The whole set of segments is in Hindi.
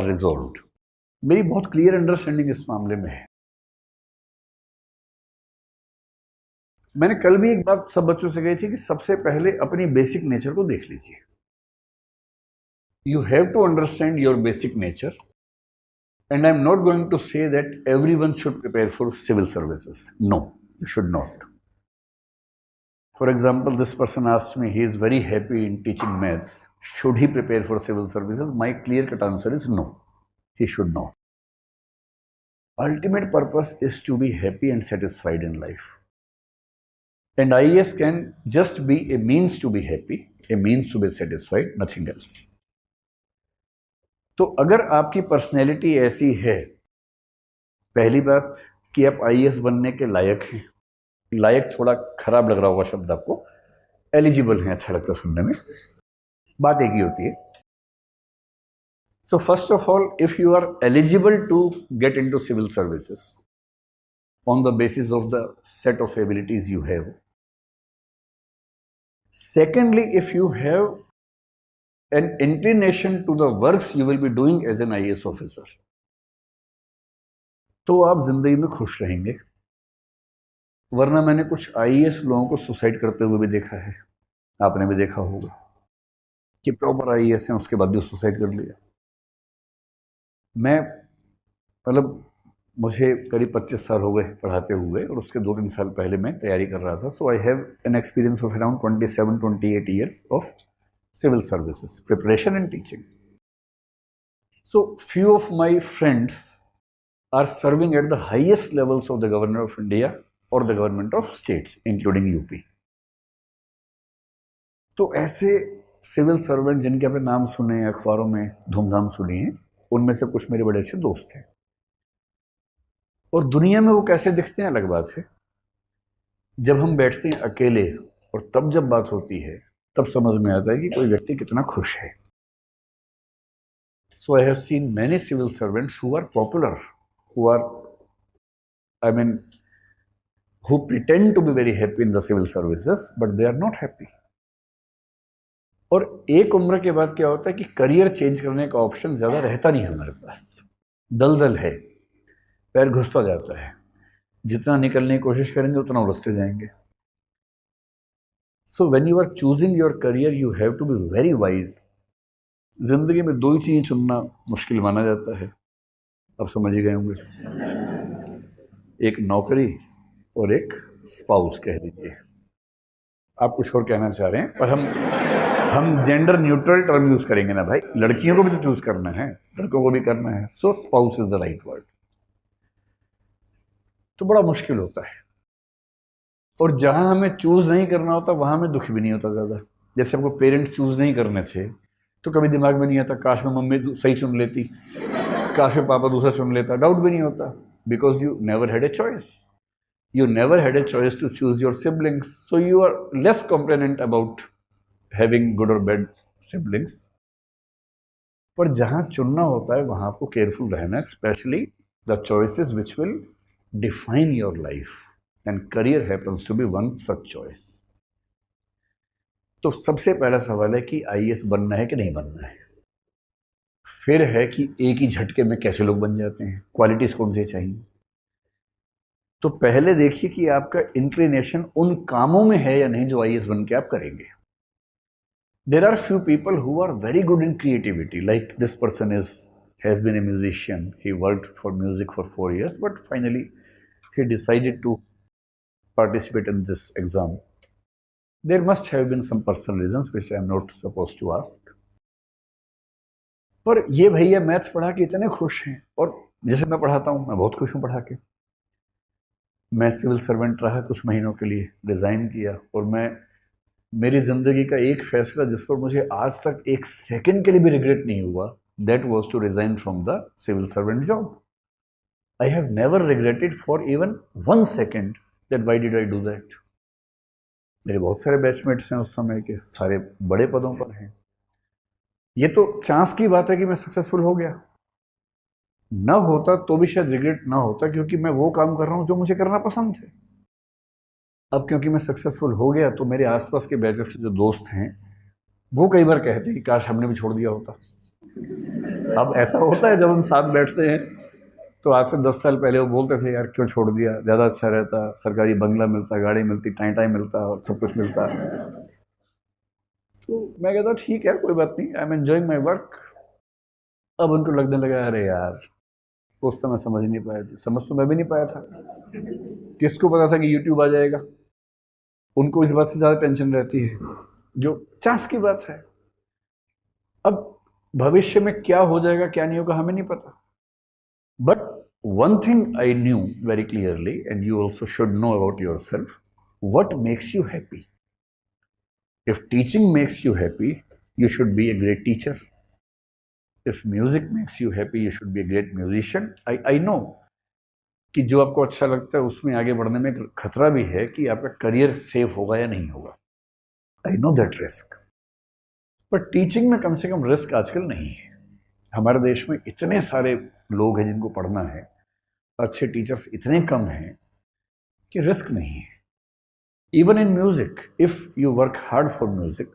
रिजॉल्व्ड। मेरी बहुत क्लियर अंडरस्टैंडिंग इस मामले में है। मैंने कल भी एक बात सब बच्चों से कही थी कि सबसे पहले अपनी बेसिक नेचर को देख लीजिए। You have to understand your basic nature, and I am not going to say that everyone should prepare for civil services. No, you should not. For example, this person asked me, he is very happy in teaching maths. Should he prepare for civil services? My clear-cut answer is no, he should not. Ultimate purpose is to be happy and satisfied in life. And IAS can just be a means to be happy, a means to be satisfied, nothing else. तो अगर आपकी पर्सनैलिटी ऐसी है, पहली बात कि आप IAS बनने के लायक हैं, लायक थोड़ा खराब लग रहा होगा शब्द आपको, एलिजिबल है अच्छा लगता सुनने में, बात एक ही होती है। So first of all, if you are eligible to get into civil services on the basis of the set of abilities you have, secondly if you have an inclination to the works you will be doing as an IAS officer, तो आप जिंदगी में खुश रहेंगे। वरना मैंने कुछ IAS लोगों को सुसाइड करते हुए भी देखा है, आपने भी देखा होगा कि प्रॉपर IAS हैं उसके बाद भी सुसाइड कर लिया। मैं मतलब मुझे करीब 25 साल हो गए पढ़ाते हुए, और उसके 2-3 साल पहले मैं तैयारी कर रहा था। So I have an experience of around 27-28 years of civil services preparation and teaching. So few of my friends are serving at the highest levels of the government of India और the government of states including UP. तो ऐसे सिविल सर्वेंट जिनके आपने नाम सुने, अखबारों में धूमधाम सुनी है, उनमें से कुछ मेरे बड़े अच्छे दोस्त हैं। और दुनिया में वो कैसे दिखते हैं अलग बात है। जब हम बैठते हैं अकेले और तब जब बात होती है, तब समझ में आता है कि कोई व्यक्ति कितना खुश है। So I have seen many civil servants who are popular, who are who pretend to be very happy in the civil services, but they are not happy. और एक उम्र के बाद क्या होता है कि करियर चेंज करने का ऑप्शन ज़्यादा रहता नहीं हमारे पास, दलदल है, पैर घुसता जाता है, जितना निकलने की कोशिश करेंगे उतना उलझते जाएंगे। So when you are choosing your career you have to be very wise. जिंदगी में 2 ही चीज़ें चुनना मुश्किल माना जाता है, अब समझ ही गए होंगे, एक नौकरी और एक स्पाउस कह लीजिए। आप कुछ और कहना चाह रहे हैं, पर हम जेंडर न्यूट्रल टर्म यूज करेंगे ना भाई, लड़कियों को भी तो चूज करना है, लड़कों को भी करना है। So spouse is the right word. तो बड़ा मुश्किल होता है, और जहां हमें चूज नहीं करना होता वहां हमें दुख भी नहीं होता ज्यादा। जैसे हमको पेरेंट्स चूज नहीं करने थे तो कभी दिमाग में नहीं आता काश में मम्मी सही चुन लेती, काश में पापा दूसरा चुन लेता, डाउट भी नहीं होता, because you never had a choice. You never had a choice to choose your siblings, so you are less complainant about having good or bad siblings. पर जहाँ चुनना होता है वहाँ आपको केयरफुल रहना है, specially the choices which will define your life, and career happens to be one such choice. तो सबसे पहला सवाल है कि IAS बनना है कि नहीं बनना है। फिर है कि एक ही झटके में कैसे लोग बन जाते हैं, क्वालिटीज कौन सी चाहिए। तो पहले देखिए कि आपका इंक्लिनेशन उन कामों में है या नहीं जो IAS बन के आप करेंगे। There are few people who are very good in creativity, like this person has been a musician, he worked for music for 4 years, but finally he decided to participate in this exam. There must have been some personal reasons which I am not supposed to ask. पर ये भैया मैथ्स पढ़ा के इतने खुश हैं, और जैसे मैं पढ़ाता हूँ मैं बहुत खुश हूँ पढ़ा के। मैं सिविल सर्वेंट रहा कुछ महीनों के लिए, रिज़ाइन किया, और मेरी ज़िंदगी का एक फैसला जिस पर मुझे आज तक 1 सेकंड के लिए भी रिग्रेट नहीं हुआ, that was to resign from the civil servant job. I have never regretted for even 1 second that why did I do that. मेरे बहुत सारे बैचमेट्स हैं उस समय के, सारे बड़े पदों पर हैं। ये तो चांस की बात है कि मैं सक्सेसफुल हो गया, न होता तो भी शायद रिग्रेट ना होता, क्योंकि मैं वो काम कर रहा हूं जो मुझे करना पसंद है। अब क्योंकि मैं सक्सेसफुल हो गया तो मेरे आसपास के बैचेस के जो दोस्त हैं वो कई बार कहते हैं कि काश हमने भी छोड़ दिया होता, अब ऐसा होता है जब हम साथ बैठते हैं, तो आज से 10 साल पहले वो बोलते थे यार क्यों छोड़ दिया, ज़्यादा अच्छा रहता, सरकारी बंगला मिलता, गाड़ी मिलती, टाइम टाइम मिलता और सब कुछ मिलता। तो मैं कहता ठीक है कोई बात नहीं, I am enjoying my work. अब उनको लगने लगा अरे यार उस समय समझ नहीं पाए थे, समझ तो मैं भी नहीं पाया था, किसको पता था कि यूट्यूब आ जाएगा। उनको इस बात से ज़्यादा टेंशन रहती है, जो चांस की बात है। अब भविष्य में क्या हो जाएगा क्या नहीं होगा हमें नहीं पता, but one thing I knew very clearly, and you also should know about yourself, what makes you happy. If teaching makes you happy, you should be a great teacher. If music makes you happy, you should be a great musician. I know कि जो आपको अच्छा लगता है उसमें आगे बढ़ने में खतरा भी है कि आपका करियर सेफ होगा या नहीं होगा। आई नो दैट रिस्क, पर टीचिंग में कम से कम रिस्क आजकल नहीं है। हमारे देश में इतने सारे लोग हैं जिनको पढ़ना है, अच्छे टीचर्स इतने कम हैं कि रिस्क नहीं है। Even in music, if you work hard for music,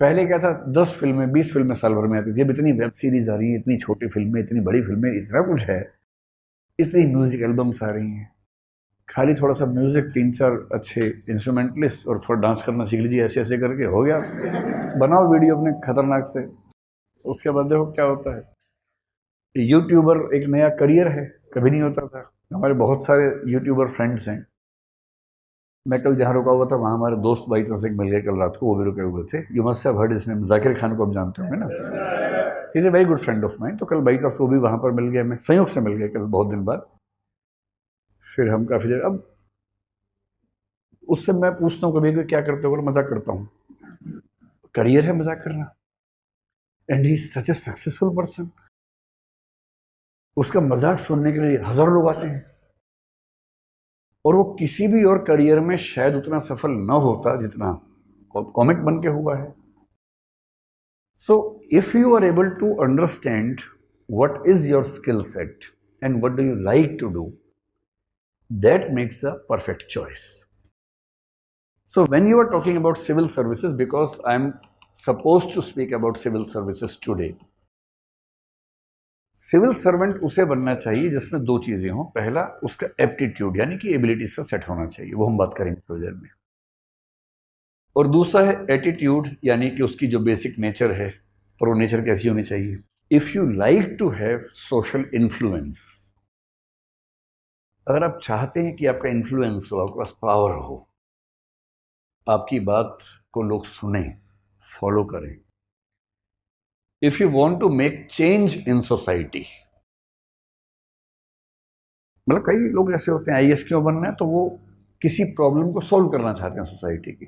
पहले क्या था 10 फिल्में 20 फिल्में साल भर में आती थी, अब इतनी वेब सीरीज आ रही है, इतनी छोटी फिल्में, इतनी बड़ी फिल्में, इतना कुछ है, इतनी म्यूजिक एल्बम्स आ रही हैं। खाली थोड़ा सा म्यूजिक, 3-4 अच्छे इंस्ट्रूमेंटलिस्ट और थोड़ा डांस करना सीख लीजिए, ऐसे ऐसे करके हो गया। बनाओ वीडियो अपने खतरनाक से, उसके बाद देखो क्या होता है। यूट्यूबर एक नया करियर है, कभी नहीं होता था। हमारे बहुत सारे यूट्यूबर फ्रेंड्स हैं। मैं कल जहाँ रुका हुआ था वहाँ हमारे दोस्त भाई से मिल गए कल रात को, वो भी रुके हुए थे। You must have heard his name, Zakir Khan को आप जानते होंगे ना, he is a very good friend of mine. तो कल भाई साहब वो भी वहाँ पर मिल गए, मैं संयोग से मिल गए कल बहुत दिन बाद। फिर हम काफ़ी देर, अब उससे मैं पूछता हूँ कभी कभी क्या करते हो, मजाक करता हूँ, करियर है मजाक करना। And he is such A successful person, उसका मजाक सुनने के लिए हज़ारों लोग आते हैं, और वो किसी भी और करियर में शायद उतना सफल न होता जितना कॉमिक बन के हुआ है। So if you are able to understand what is your skill set and what do you like to do, that makes the perfect choice. So when you are talking about civil services, because I am supposed to speak about civil services today, civil servant उसे बनना चाहिए जिसमें 2 चीजें हों। पहला, उसका एप्टीट्यूड यानी कि एबिलिटी से सेट होना चाहिए, वो हम बात करेंगे थोड़ी देर में। और दूसरा है एटीट्यूड, यानी कि उसकी जो बेसिक नेचर है, और वो नेचर कैसी होनी चाहिए। If you like to have social influence, अगर आप चाहते हैं कि आपका इन्फ्लुएंस हो, आपके पास पावर हो, आपकी बात को लोग सुने, फॉलो करें, if you want to make change in society, मतलब कई लोग ऐसे होते हैं आईएएस क्यों बनना है, तो वो किसी प्रॉब्लम को सॉल्व करना चाहते हैं सोसाइटी की।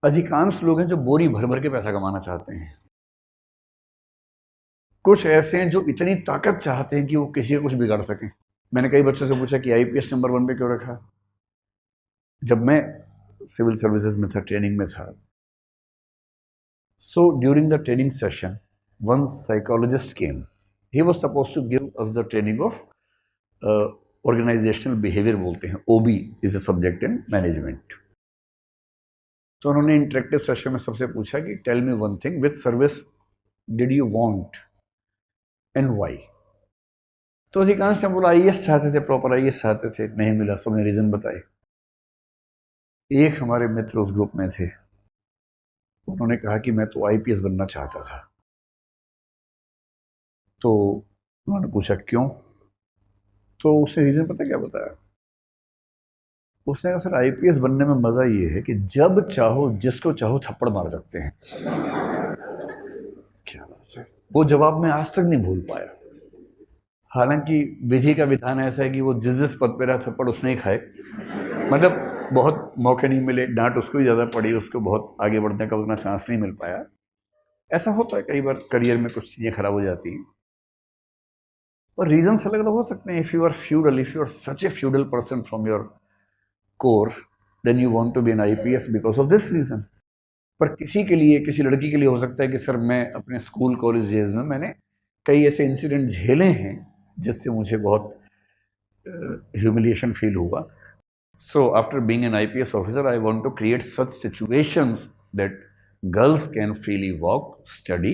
अधिकांश लोग हैं जो बोरी भर भर के पैसा कमाना चाहते हैं। कुछ ऐसे हैं जो इतनी ताकत चाहते हैं कि वो किसी का कुछ बिगाड़ सकें। मैंने कई बच्चों से पूछा कि आईपीएस नंबर 1 पे क्यों रखा। जब मैं सिविल सर्विसेज में था, ट्रेनिंग में था, so during the training session one psychologist came, he was supposed to give us the training of organisational behaviour, बोलते हैं, OB is a subject in management. तो उन्होंने इंटरेक्टिव सेशन में सबसे पूछा कि tell me one thing, which service did you want and why. तो अधिकांश ने बोला आईएएस चाहते थे, प्रॉपर आईएएस चाहते थे, नहीं मिला, सबने रीजन बताए। एक हमारे मित्र उस ग्रुप में थे, उन्होंने कहा कि मैं तो आईपीएस बनना चाहता था। तो उन्होंने पूछा क्यों, तो उसने रीजन पता क्या बताया। उसने कहा सर आईपीएस बनने में मजा ये है कि जब चाहो जिसको चाहो थप्पड़ मार सकते हैं। क्या बात है, वो जवाब मैं आज तक नहीं भूल पाया। हालांकि विधि का विधान ऐसा है कि वो जिस पद पे रहा थप्पड़ उसने ही खाए, मतलब बहुत मौके नहीं मिले, डांट उसको ही ज़्यादा पड़ी, उसको बहुत आगे बढ़ने का उतना चांस नहीं मिल पाया। ऐसा होता है कई बार करियर में कुछ चीज़ें खराब हो जाती हैं, और रीजन अलग अलग हो सकते हैं। If you are feudal, if you are such a feudal person from your core, then you want to be an IPS because of this reason. पर किसी के लिए, किसी लड़की के लिए हो सकता है कि सर मैं अपने स्कूल कॉलेज डेज में मैंने कई ऐसे इंसिडेंट झेले हैं जिससे मुझे बहुत ह्यूमिलिएशन फील हुआ। So after being an IPS officer, I want to create such situations that girls can freely walk, study,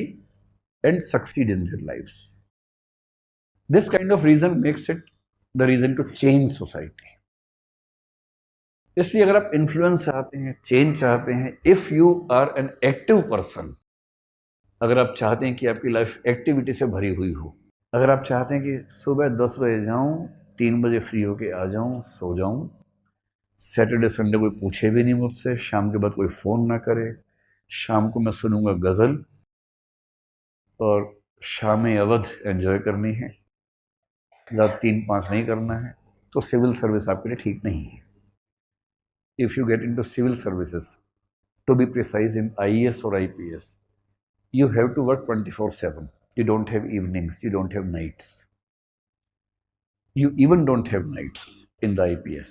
and succeed in their lives. This kind of reason makes it the reason to change society. इसलिए अगर आप इन्फ्लुएंस चाहते हैं, चेंज चाहते हैं, if you are an active person, अगर आप चाहते हैं कि आपकी लाइफ एक्टिविटी से भरी हुई हो, अगर आप चाहते हैं कि सुबह 10 बजे जाऊं, 3 बजे फ्री होके आ जाऊं, सो जाऊं, सैटरडे संडे कोई पूछे भी नहीं मुझसे, शाम के बाद कोई फ़ोन ना करे, शाम को मैं सुनूंगा गज़ल और शाम अवध एंजॉय करनी है, ज़्यादा 3-5 नहीं करना है, तो सिविल सर्विस आपके लिए ठीक नहीं है. If you get into civil services, to be precise in IAS or IPS, you have to work 24/7. You don't have evenings, you don't have nights. You even don't have nights in the IPS.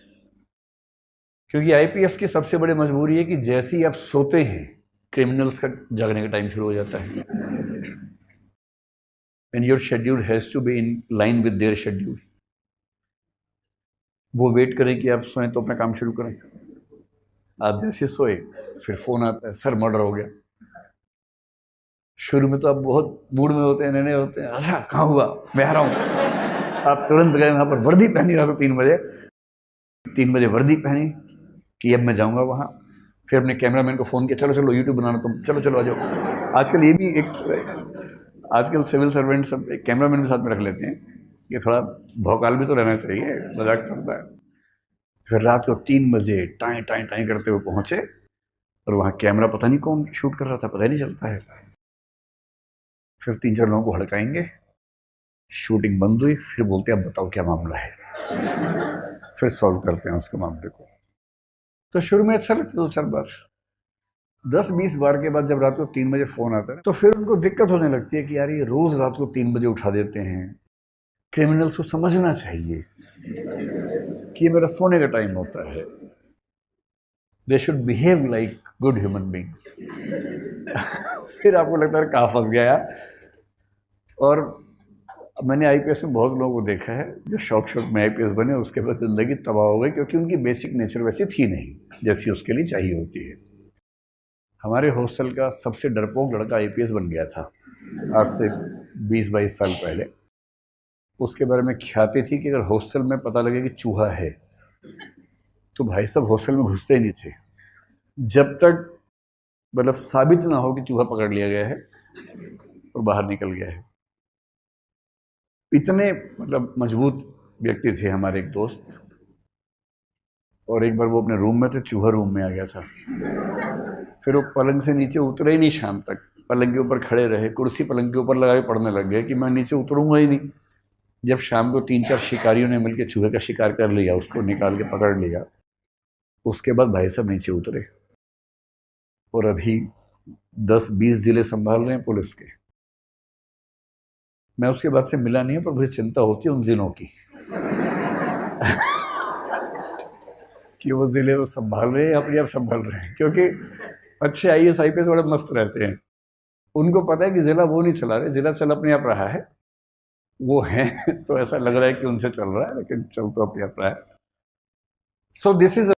क्योंकि IPS की सबसे बड़ी मजबूरी है कि जैसे ही आप सोते हैं, क्रिमिनल्स का जागने का टाइम शुरू हो जाता है. And your schedule has to be in line with their schedule. वो वेट करें कि आप सोएं तो अपना काम शुरू करें. आप जैसे सोए फिर फ़ोन आता है, सर मर्डर हो गया. शुरू में तो आप बहुत मूड में होते हैं, नए होते हैं, अच्छा कहाँ हुआ, मैं आ रहा हूँ. आप तुरंत गए वहाँ पर, वर्दी पहनी रहा था 3 बजे वर्दी पहनी कि अब मैं जाऊँगा वहाँ. फिर अपने कैमरामैन को फ़ोन किया, चलो चलो यूट्यूब बनाना तुम, चलो चलो आ जाओ. आजकल ये भी आजकल सिविल सर्वेंट सब एक कैमरामैन भी साथ में रख लेते हैं कि थोड़ा भौकाल भी तो रहना चाहिए, मजाक चलता है. फिर रात को 3 बजे टाई टाई टाई करते हुए पहुँचे और वहाँ कैमरा पता नहीं कौन शूट कर रहा था, पता ही नहीं चलता है. फिर 3-4 लोगों को हड़काएंगे, शूटिंग बंद हुई, फिर बोलते हैं अब बताओ क्या मामला है, फिर सॉल्व करते हैं उसके मामले को. तो शुरू में अच्छा लगता 2-4 बार, 10-20 बार के बाद जब रात को 3 बजे फ़ोन आता है तो फिर उनको दिक्कत होने लगती है कि यार ये रोज़ रात को 3 बजे उठा देते हैं. क्रिमिनल्स को समझना चाहिए कि ये मेरा सोने का टाइम होता है. They should behave like good human beings. फिर आपको लगता है कहाँ फंस गया. और मैंने IPS में बहुत लोगों को देखा है जो शौक में IPS बने, उसके बाद ज़िंदगी तबाह हो गई क्योंकि उनकी बेसिक नेचर वैसी थी नहीं जैसी उसके लिए चाहिए होती है. हमारे हॉस्टल का सबसे डरपोक लड़का IPS बन गया था आज से 20-22 साल पहले. उसके बारे में ख्याति थी कि अगर हॉस्टल में पता लगे कि चूहा है तो भाई साहब हॉस्टल में घुसते ही नहीं थे जब तक मतलब साबित ना हो कि चूहा पकड़ लिया गया है और बाहर निकल गया है. इतने मतलब मजबूत व्यक्ति थे हमारे एक दोस्त. और एक बार वो अपने रूम में थे, चूहा रूम में आ गया था. फिर वो पलंग से नीचे उतरे ही नहीं शाम तक, पलंग के ऊपर खड़े रहे, कुर्सी पलंग के ऊपर लगा के पढ़ने लग गए कि मैं नीचे उतरूंगा ही नहीं. जब शाम को 3-4 शिकारियों ने मिलकर चूहे का शिकार कर लिया, उसको निकाल के पकड़ लिया, उसके बाद भाई साहब नीचे उतरे और अभी 10-20 जिले संभाल रहे हैं पुलिस के. मैं उसके बाद से मिला नहीं हूँ, पर मुझे चिंता होती है उन जिलों की कि वो जिले वो संभाल रहे हैं अपने आप संभाल रहे हैं. क्योंकि अच्छे IAS IPS बड़े मस्त रहते हैं, उनको पता है कि जिला वो नहीं चला रहे, जिला चल अपने आप रहा है. वो हैं तो ऐसा लग रहा है कि उनसे चल रहा है, लेकिन चल तो अपने आप रहा है. So this is